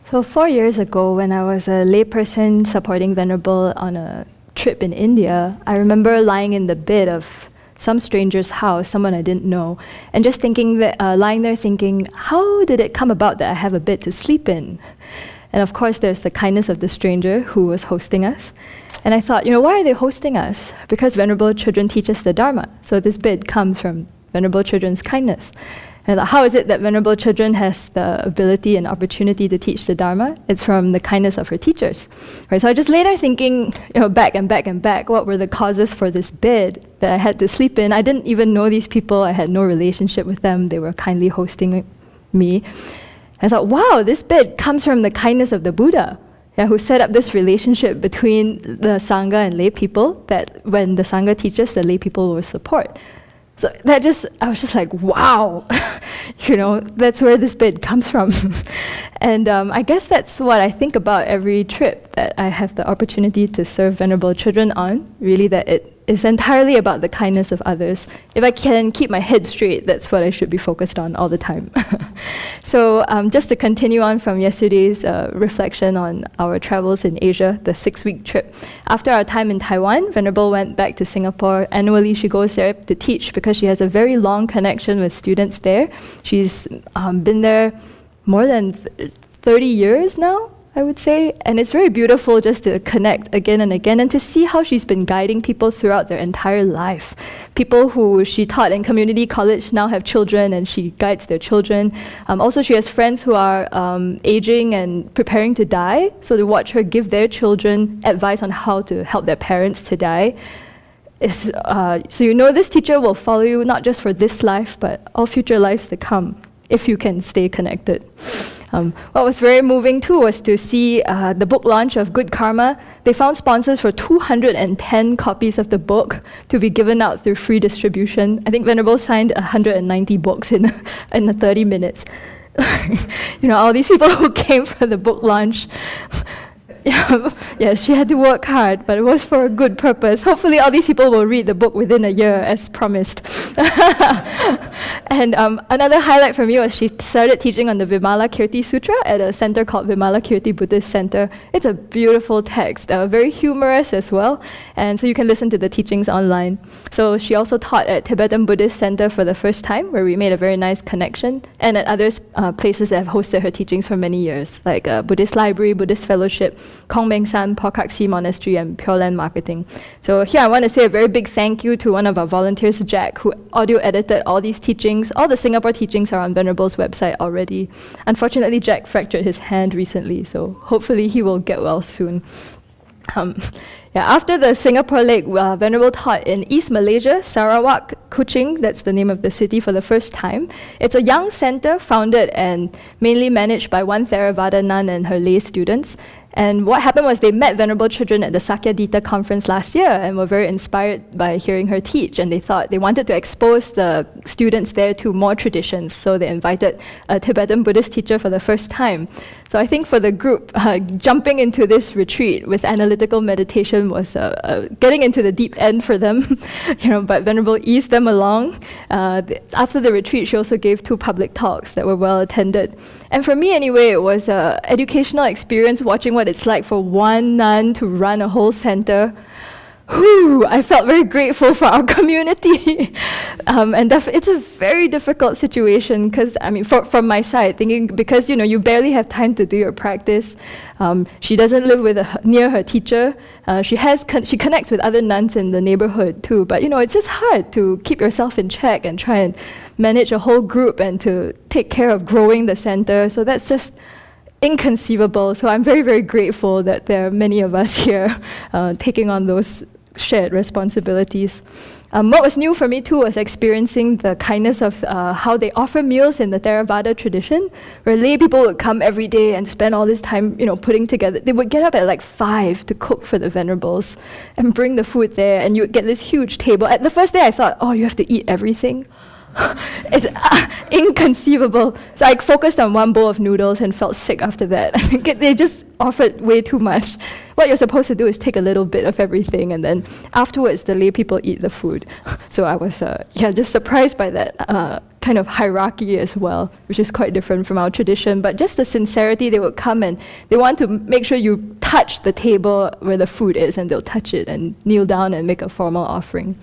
So 4 years ago, when I was a layperson supporting Venerable on a trip in India, I remember lying in the bed of some stranger's house, someone I didn't know, and just thinking that, lying there thinking, how did it come about that I have a bed to sleep in? And of course, there's the kindness of the stranger who was hosting us. And I thought, why are they hosting us? Because Venerable Children teach us the Dharma. So this bid comes from Venerable Children's kindness. And I thought, how is it that Venerable Children has the ability and opportunity to teach the Dharma? It's from the kindness of her teachers. Right, so I just lay there thinking, back and back and back, what were the causes for this bed that I had to sleep in? I didn't even know these people. I had no relationship with them. They were kindly hosting me. I thought, wow, this bed comes from the kindness of the Buddha, who set up this relationship between the Sangha and lay people, that when the Sangha teaches, the lay people will support. So I was just like, wow, that's where this bed comes from. And I guess that's what I think about every trip that I have the opportunity to serve Venerable Children on, really, that it is entirely about the kindness of others. If I can keep my head straight, that's what I should be focused on all the time. So just to continue on from yesterday's reflection on our travels in Asia, the 6-week trip. After our time in Taiwan, Venerable went back to Singapore. Annually, she goes there to teach because she has a very long connection with students there. She's been there more than 30 years now, I would say, and it's very beautiful just to connect again and again and to see how she's been guiding people throughout their entire life. People who she taught in community college now have children and she guides their children. Also, she has friends who are aging and preparing to die, so to watch her give their children advice on how to help their parents to die. So this teacher will follow you not just for this life, but all future lives to come, if you can stay connected. What was very moving too was to see the book launch of Good Karma. They found sponsors for 210 copies of the book to be given out through free distribution. I think Venerable signed 190 books in 30 minutes. All these people who came for the book launch. Yes, she had to work hard, but it was for a good purpose. Hopefully all these people will read the book within a year, as promised. And another highlight for me was she started teaching on the Vimalakirti Sutra at a center called Vimalakirti Buddhist Center. It's a beautiful text, very humorous as well, and so you can listen to the teachings online. So she also taught at Tibetan Buddhist Center for the first time, where we made a very nice connection, and at other places that have hosted her teachings for many years, like Buddhist Library, Buddhist Fellowship, Kongmengsan, Pokaksi Monastery, and Pure Land Marketing. So here I want to say a very big thank you to one of our volunteers, Jack, who audio edited all these teachings. All the Singapore teachings are on Venerable's website already. Unfortunately, Jack fractured his hand recently, so hopefully he will get well soon. After the Singapore leg, Venerable taught in East Malaysia, Sarawak, Kuching, that's the name of the city, for the first time. It's a young center founded and mainly managed by one Theravada nun and her lay students. And what happened was they met Venerable Children at the Sakyadhita conference last year and were very inspired by hearing her teach. And they thought they wanted to expose the students there to more traditions. So they invited a Tibetan Buddhist teacher for the first time. So I think for the group, jumping into this retreat with analytical meditation was getting into the deep end for them. But Venerable eased them along. After the retreat, she also gave 2 public talks that were well attended. And for me anyway, it was an educational experience watching what it's like for one nun to run a whole center. I felt very grateful for our community. And it's a very difficult situation because, from my side, thinking because, you barely have time to do your practice. She doesn't live near her teacher. She connects with other nuns in the neighborhood too. But, it's just hard to keep yourself in check and try and manage a whole group and to take care of growing the center. So that's just inconceivable. So I'm very, very grateful that there are many of us here taking on those shared responsibilities. What was new for me too was experiencing the kindness of how they offer meals in the Theravada tradition, where lay people would come every day and spend all this time, putting together. They would get up at 5 to cook for the Venerables and bring the food there, and you would get this huge table. At the first day I thought, you have to eat everything. It's inconceivable. So I focused on one bowl of noodles and felt sick after that. I think they just offered way too much. What you're supposed to do is take a little bit of everything, and then afterwards the lay people eat the food. So I was just surprised by that kind of hierarchy as well, which is quite different from our tradition. But just the sincerity, they would come and they want to make sure you touch the table where the food is, and they'll touch it and kneel down and make a formal offering.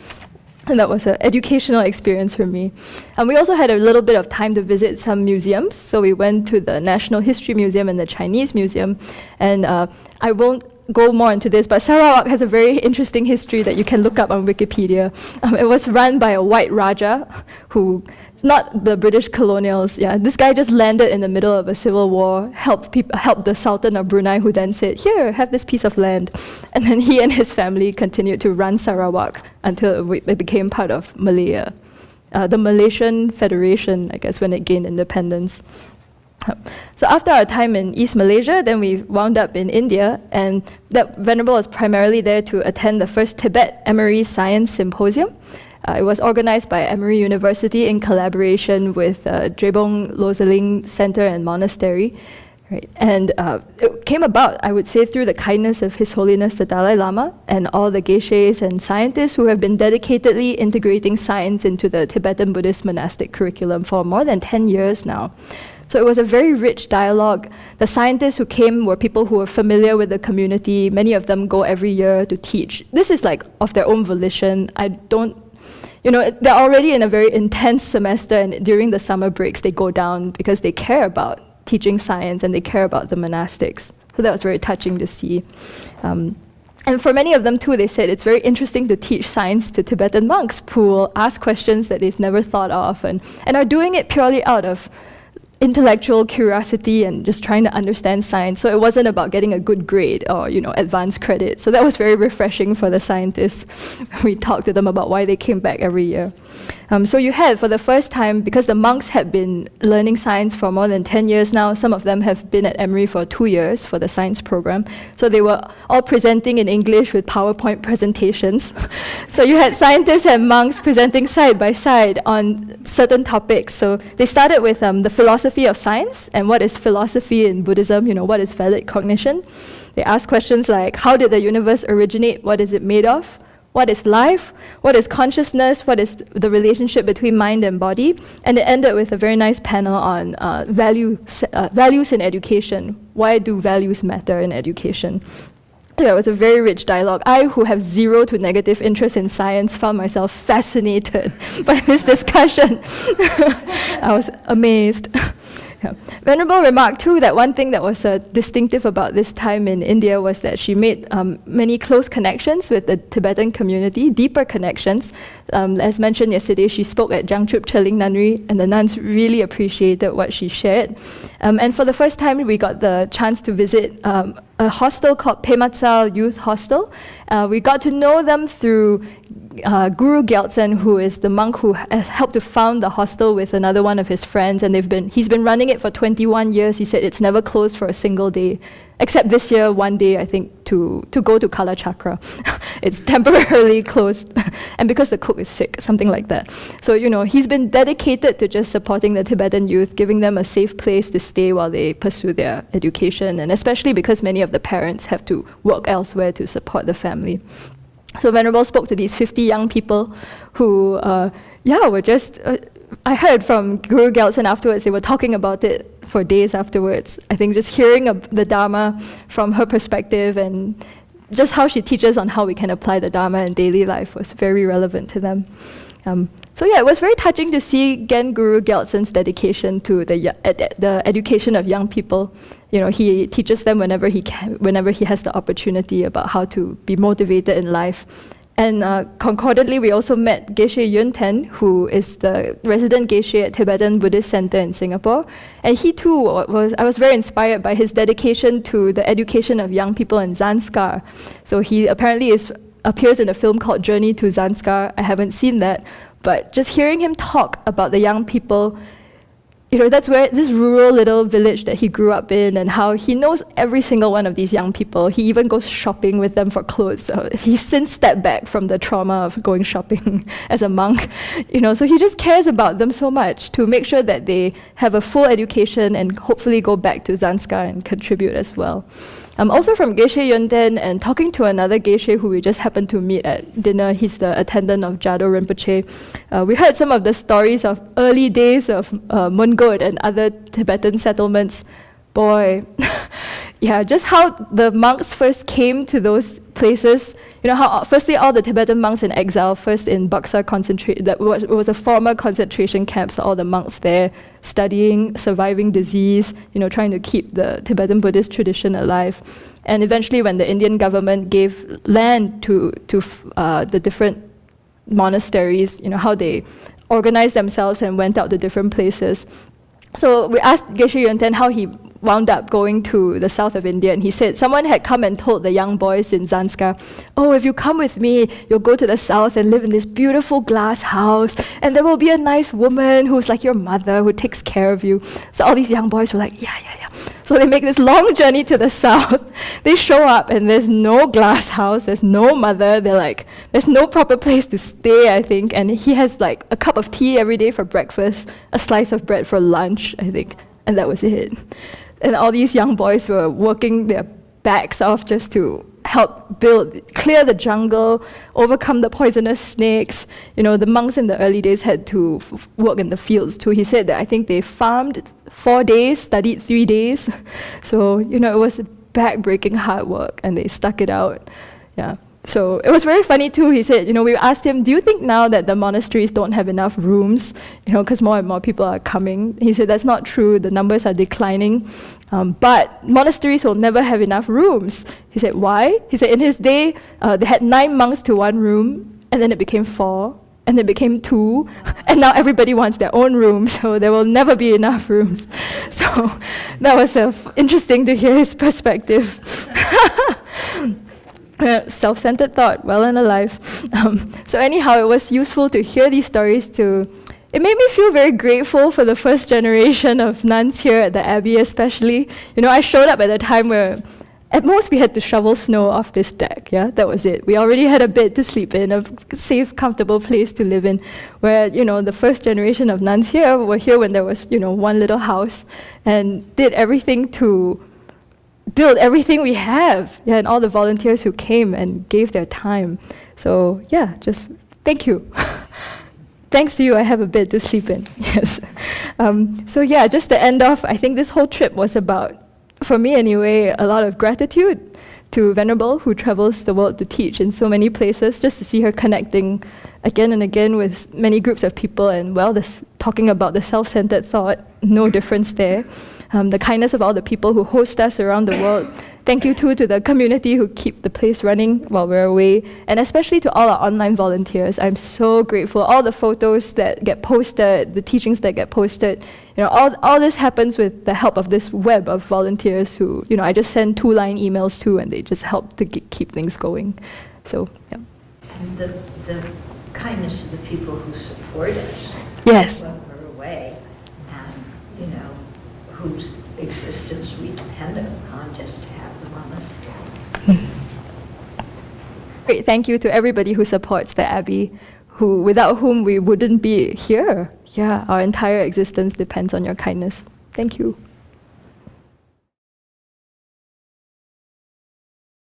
And that was an educational experience for me. And we also had a little bit of time to visit some museums. So we went to the National History Museum and the Chinese Museum. And I won't go more into this, but Sarawak has a very interesting history that you can look up on Wikipedia. It was run by a white Raja who, not the British colonials, this guy just landed in the middle of a civil war, helped the Sultan of Brunei, who then said, here, have this piece of land. And then he and his family continued to run Sarawak until it became part of Malaya, the Malaysian Federation, I guess, when it gained independence. So after our time in East Malaysia, then we wound up in India, and that Venerable was primarily there to attend the first Tibet Emory Science Symposium. It was organized by Emory University in collaboration with Drebong Loseling Center and Monastery. Right. And it came about, I would say, through the kindness of His Holiness the Dalai Lama and all the geshes and scientists who have been dedicatedly integrating science into the Tibetan Buddhist monastic curriculum for more than 10 years now. So it was a very rich dialogue. The scientists who came were people who were familiar with the community. Many of them go every year to teach. This is like of their own volition. They're already in a very intense semester, and during the summer breaks, they go down because they care about teaching science and they care about the monastics. So that was very touching to see. And for many of them too, they said it's very interesting to teach science to Tibetan monks who will ask questions that they've never thought of and are doing it purely out of intellectual curiosity and just trying to understand science. So it wasn't about getting a good grade or advanced credit. So that was very refreshing for the scientists. We talked to them about why they came back every year. So you had, for the first time, because the monks had been learning science for more than 10 years now, some of them have been at Emory for 2 years for the science program. So they were all presenting in English with PowerPoint presentations. So you had scientists and monks presenting side by side on certain topics. So they started with the philosophy of science and what is philosophy in Buddhism, what is valid cognition. They asked questions like, how did the universe originate? What is it made of? What is life? What is consciousness? What is the relationship between mind and body? And it ended with a very nice panel on values in education. Why do values matter in education? Yeah, it was a very rich dialogue. I, who have zero to negative interest in science, found myself fascinated by this discussion. I was amazed. Yeah. Venerable remarked too that one thing that was distinctive about this time in India was that she made many close connections with the Tibetan community, deeper connections. As mentioned yesterday, she spoke at Jangchup Cheling Nunnery, and the nuns really appreciated what she shared. And for the first time, we got the chance to visit a hostel called Pematsal Youth Hostel. We got to know them through Guru Gyaltsen, who is the monk who has helped to found the hostel with another one of his friends, and he's been running it for 21 years. He said it's never closed for a single day, except this year, one day, I think, to go to Kala Chakra. It's temporarily closed, and because the cook is sick, something like that. So, he's been dedicated to just supporting the Tibetan youth, giving them a safe place to stay while they pursue their education, and especially because many of the parents have to work elsewhere to support the family. So Venerable spoke to these 50 young people who, were just, I heard from Guru Gyaltsen afterwards, they were talking about it for days afterwards. I think just hearing the Dharma from her perspective and just how she teaches on how we can apply the Dharma in daily life was very relevant to them. It was very touching to see again Guru Gyaltsen's dedication to the education of young people. He teaches them whenever he has the opportunity about how to be motivated in life. And concordantly, we also met Geshe Yunten, who is the resident Geshe at Tibetan Buddhist Center in Singapore. And he too I was very inspired by his dedication to the education of young people in Zanskar. So he apparently appears in a film called Journey to Zanskar. I haven't seen that, but just hearing him talk about the young people, that's where this rural little village that he grew up in, and how he knows every single one of these young people. He even goes shopping with them for clothes. So he's since stepped back from the trauma of going shopping as a monk. So he just cares about them so much to make sure that they have a full education and hopefully go back to Zanskar and contribute as well. I'm also from Geshe Yonten, and talking to another Geshe who we just happened to meet at dinner. He's the attendant of Jado Rinpoche. We heard some of the stories of early days of Mungot and other Tibetan settlements. Boy, yeah, just how the monks first came to those places. How firstly all the Tibetan monks in exile, first in Buxa that was a former concentration camp, so all the monks there studying, surviving disease, trying to keep the Tibetan Buddhist tradition alive. And eventually when the Indian government gave land to the different monasteries, how they organized themselves and went out to different places. So we asked Geshe Yonten how he wound up going to the south of India, and he said someone had come and told the young boys in Zanskar, oh, if you come with me, you'll go to the south and live in this beautiful glass house, and there will be a nice woman who's like your mother who takes care of you. So all these young boys were like, yeah. So they make this long journey to the south. They show up and there's no glass house, there's no mother, they're like, there's no proper place to stay, I think, and he has like a cup of tea every day for breakfast, a slice of bread for lunch, I think, and that was it. And all these young boys were working their backs off just to help clear the jungle, overcome the poisonous snakes. The monks in the early days had to work in the fields too. He said that I think they farmed 4 days, studied 3 days. So, it was back-breaking hard work, and they stuck it out. Yeah. So it was very funny too. He said, we asked him, do you think now that the monasteries don't have enough rooms, because more and more people are coming? He said, that's not true. The numbers are declining. But monasteries will never have enough rooms. He said, why? He said, in his day, they had 9 monks to 1 room, and then it became 4, and then it became 2, and now everybody wants their own room, so there will never be enough rooms. So that was interesting to hear his perspective. Self-centered thought, well and alive. So anyhow, it was useful to hear these stories it made me feel very grateful for the first generation of nuns here at the Abbey especially. I showed up at a time where at most we had to shovel snow off this deck, that was it. We already had a bed to sleep in, a safe, comfortable place to live in, where, the first generation of nuns here were here when there was, one little house, and did everything to build everything we have, and all the volunteers who came and gave their time. So just thank you. Thanks to you, I have a bed to sleep in. Yes. So just to end off, I think this whole trip was about, for me anyway, a lot of gratitude to Venerable, who travels the world to teach in so many places, just to see her connecting again and again with many groups of people, and talking about the self-centered thought, no difference there. The kindness of all the people who host us around the world. Thank you too to the community who keep the place running while we're away, and especially to all our online volunteers. I'm so grateful. All the photos that get posted, the teachings that get posted, all this happens with the help of this web of volunteers who, I just send 2-line emails to, and they just help to keep things going. So, yeah. And the kindness of the people who support us. Yes. When we're away, and, whose existence we depend upon just to have them on us. Great, thank you to everybody who supports the Abbey, without whom we wouldn't be here. Our entire existence depends on your kindness. Thank you.